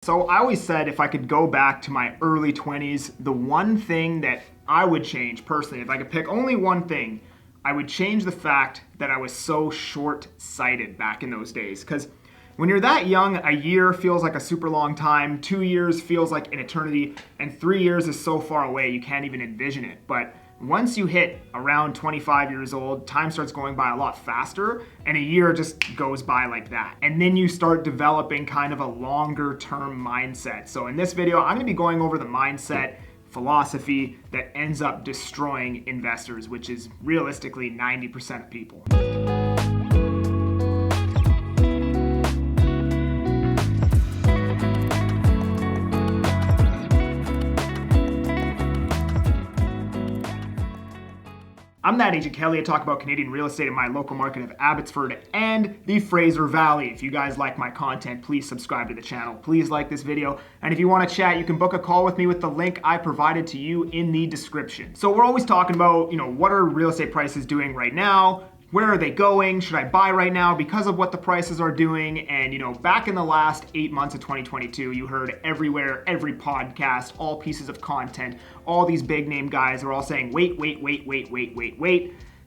So I always said if I could go back to my early 20s, the one thing that I would change personally, if I could pick only one thing, I would change the fact that I was so short-sighted back in those days. Because when you're that young, a year feels like a super long time, 2 years feels like an eternity, and 3 years is so far away you can't even envision it. But once you hit around 25 years old, time starts going by a lot faster, and a year just goes by like that. And then you start developing kind of a longer term mindset. So in this video, I'm gonna be going over the mindset philosophy that ends up destroying investors, which is realistically 90% of people. I'm that Agent Kelly. I talk about Canadian real estate in my local market of Abbotsford and the Fraser Valley. If you guys like my content, please subscribe to the channel. Please like this video. And if you want to chat, you can book a call with me with the link I provided to you in the description. So we're always talking about, what are real estate prices doing right now? Where are they going? Should I buy right now because of what the prices are doing? And back in the last 8 months of 2022, you heard everywhere, every podcast, all pieces of content, all these big name guys are all saying, wait.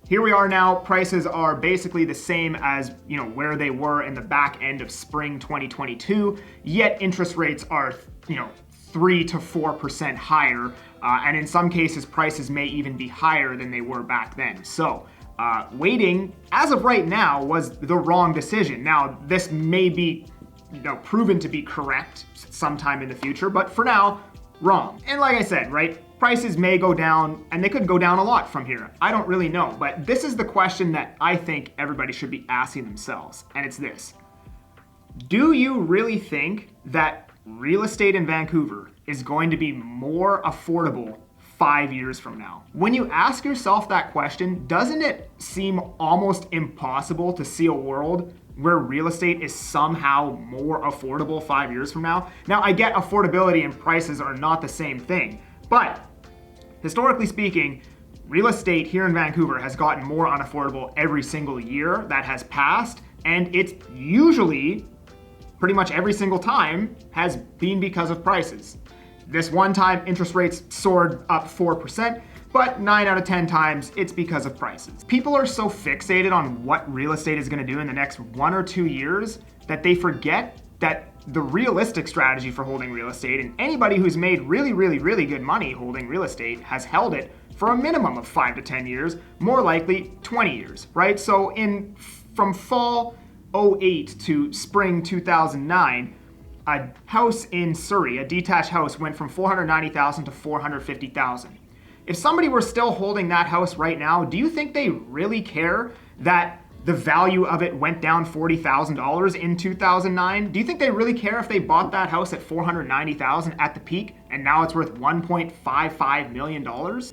Here we are now, prices are basically the same as, where they were in the back end of spring 2022, yet interest rates are, 3 to 4% higher. And in some cases, prices may even be higher than they were back then. So, waiting, as of right now, was the wrong decision. Now, this may be proven to be correct sometime in the future, but for now, wrong. And like I said, right, prices may go down, and they could go down a lot from here. I don't really know, but this is the question that I think everybody should be asking themselves, and it's this. Do you really think that real estate in Vancouver is going to be more affordable 5 years from now? When you ask yourself that question, doesn't it seem almost impossible to see a world where real estate is somehow more affordable 5 years from now? Now, I get affordability and prices are not the same thing, but historically speaking, real estate here in Vancouver has gotten more unaffordable every single year that has passed, and it's usually, pretty much every single time, has been because of prices. This one time, interest rates soared up 4%, but 9 out of 10 times, it's because of prices. People are so fixated on what real estate is gonna do in the next 1 or 2 years that they forget that the realistic strategy for holding real estate, and anybody who's made really good money holding real estate has held it for a minimum of 5 to 10 years, more likely 20 years, right? So from fall 08 to spring 2009, a house in Surrey, a detached house, went from $490,000 to $450,000. If somebody were still holding that house right now, do you think they really care that the value of it went down $40,000 in 2009? Do you think they really care if they bought that house at $490,000 at the peak and now it's worth $1.55 million?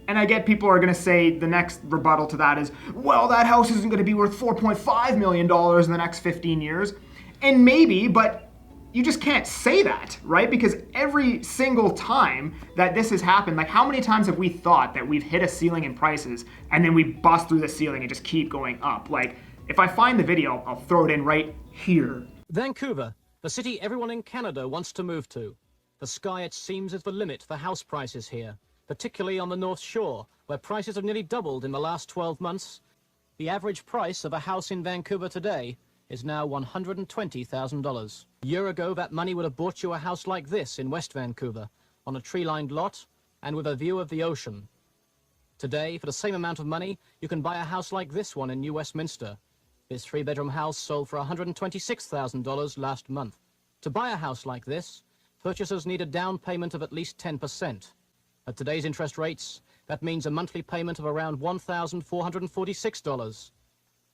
And I get people are gonna say the next rebuttal to that is, well, that house isn't gonna be worth $4.5 million in the next 15 years. And maybe, but you just can't say that, right? Because every single time that this has happened, like how many times have we thought that we've hit a ceiling in prices and then we bust through the ceiling and just keep going up? Like, if I find the video, I'll throw it in right here. Vancouver, the city everyone in Canada wants to move to. The sky, it seems, is the limit for house prices here, particularly on the North Shore, where prices have nearly doubled in the last 12 months. The average price of a house in Vancouver today is now $120,000. A year ago, that money would have bought you a house like this in West Vancouver, on a tree-lined lot and with a view of the ocean. Today, for the same amount of money, you can buy a house like this one in New Westminster. This 3-bedroom house sold for $126,000 last month. To buy a house like this, purchasers need a down payment of at least 10%. At today's interest rates, that means a monthly payment of around $1,446.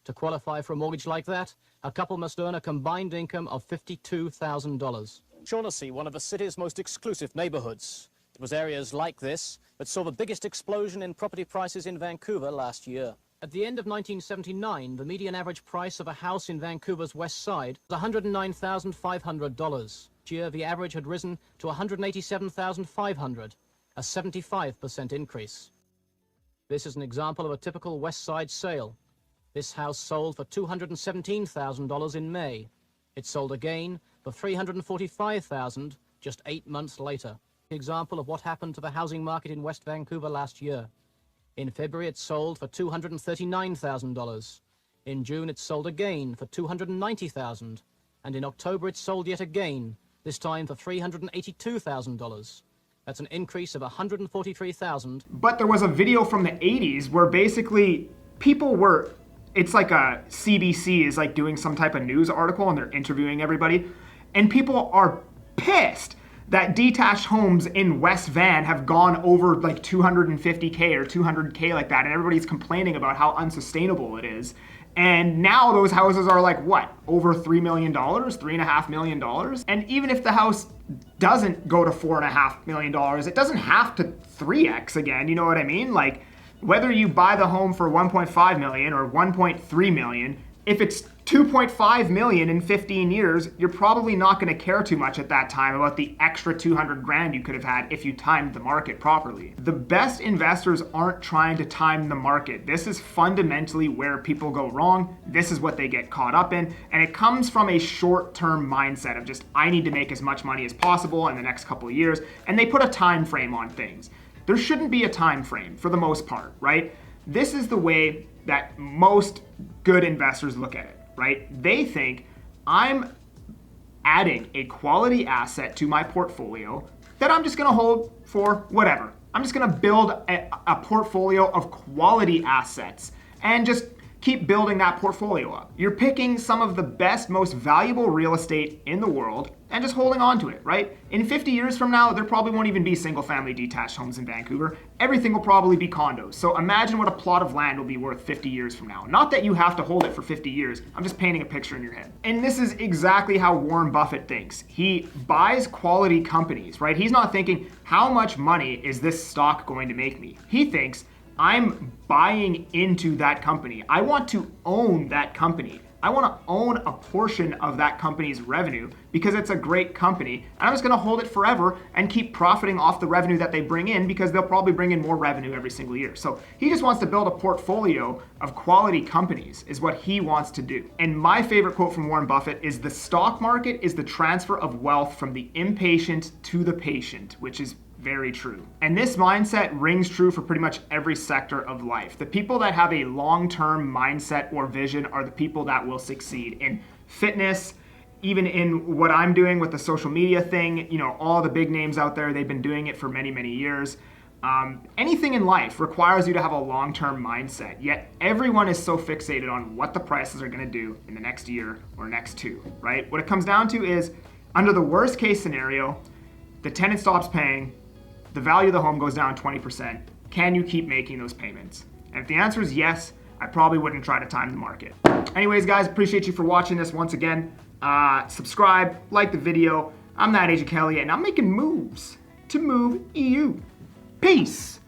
To qualify for a mortgage like that, a couple must earn a combined income of $52,000. Shaughnessy, one of the city's most exclusive neighborhoods. It was areas like this that saw the biggest explosion in property prices in Vancouver last year. At the end of 1979, the median average price of a house in Vancouver's west side was $109,500. This year, the average had risen to $187,500, a 75% increase. This is an example of a typical west side sale. This house sold for $217,000 in May. It sold again for $345,000 just 8 months later. Example of what happened to the housing market in West Vancouver last year. In February, it sold for $239,000. In June, it sold again for $290,000. And in October, it sold yet again, this time for $382,000. That's an increase of $143,000. But there was a video from the 80s where basically people were, it's like a CBC is like doing some type of news article and they're interviewing everybody. And people are pissed that detached homes in West Van have gone over like 250K or 200K like that. And everybody's complaining about how unsustainable it is. And now those houses are like, what, over $3 million, $3.5 million? And even if the house doesn't go to $4.5 million, it doesn't have to 3x again, you know what I mean? Like, whether you buy the home for 1.5 million or 1.3 million, if it's 2.5 million in 15 years, you're probably not going to care too much at that time about the extra 200 grand you could have had if you timed the market properly. The best investors aren't trying to time the market. This is fundamentally where people go wrong. This is what they get caught up in. And it comes from a short-term mindset of just, I need to make as much money as possible in the next couple of years. And they put a time frame on things. There shouldn't be a time frame for the most part, right? This is the way that most good investors look at it, right? They think, I'm adding a quality asset to my portfolio that I'm just gonna hold for whatever. I'm just gonna build a portfolio of quality assets and just keep building that portfolio up. You're picking some of the best, most valuable real estate in the world and just holding on to it, right? In 50 years from now, there probably won't even be single family detached homes in Vancouver. Everything will probably be condos. So imagine what a plot of land will be worth 50 years from now. Not that you have to hold it for 50 years. I'm just painting a picture in your head. And this is exactly how Warren Buffett thinks. He buys quality companies, right? He's not thinking, how much money is this stock going to make me? He thinks, I'm buying into that company. I want to own that company. I want to own a portion of that company's revenue because it's a great company. And I'm just going to hold it forever and keep profiting off the revenue that they bring in because they'll probably bring in more revenue every single year. So he just wants to build a portfolio of quality companies is what he wants to do. And my favorite quote from Warren Buffett is, the stock market is the transfer of wealth from the impatient to the patient, which is very true. And this mindset rings true for pretty much every sector of life. The people that have a long-term mindset or vision are the people that will succeed in fitness, even in what I'm doing with the social media thing. You know, all the big names out there, they've been doing it for many, many years. Anything in life requires you to have a long-term mindset, yet everyone is so fixated on what the prices are gonna do in the next year or next two, right? What it comes down to is, under the worst case scenario, the tenant stops paying, the value of the home goes down 20%. Can you keep making those payments? And if the answer is yes, I probably wouldn't try to time the market. Anyways, guys, appreciate you for watching this once again. Subscribe, like the video. I'm that Agent Kelly, and I'm making moves to move EU. Peace.